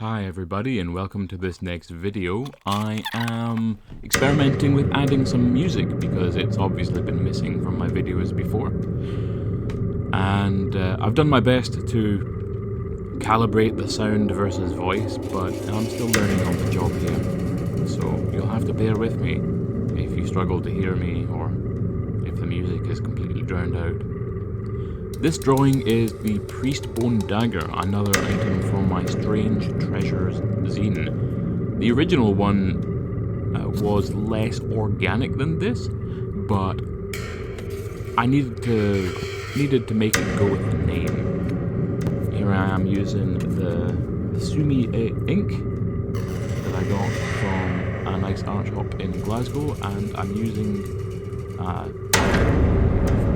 Hi everybody and welcome to this next video. I am experimenting with adding some music because it's obviously been missing from my videos before. And I've done my best to calibrate the sound versus voice, but I'm still learning on the job here. So you'll have to bear with me if you struggle to hear me or if the music is completely drowned out. This drawing is the Priest Bone Dagger, another item from my Strange Treasures zine. The original one was less organic than this, but I needed to make it go with the name. Here I am using the Sumi ink that I got from a nice art shop in Glasgow, and I'm using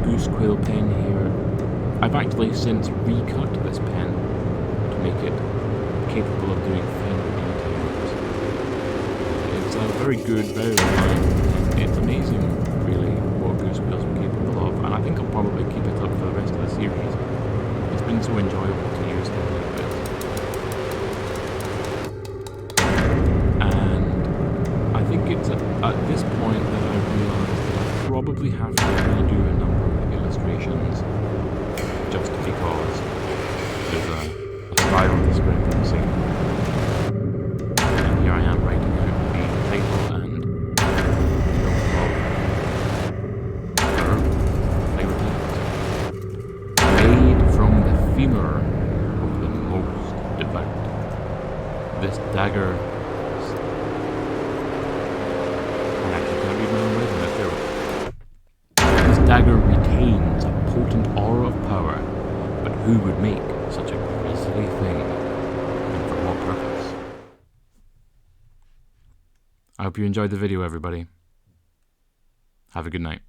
goose quill pen here. I've actually since recut this pen to make it capable of doing finer details. It's a very good, very refined pen. It's amazing, really, what goose quills are capable of, and I think I'll probably keep it up for the rest of the series. It's been so enjoyable to use things like this. And I think it's at this point that I realised that I probably have to redo a number of illustrations, just because there's a style discrepancy. And here I am writing out the title and flavor text. Made from the femur of the most devout. This dagger. I actually can't read my own writing, that's terrible. This dagger retains a potent aura of power, but who would make such a grisly thing, and for what purpose? I hope you enjoyed the video, everybody. Have a good night.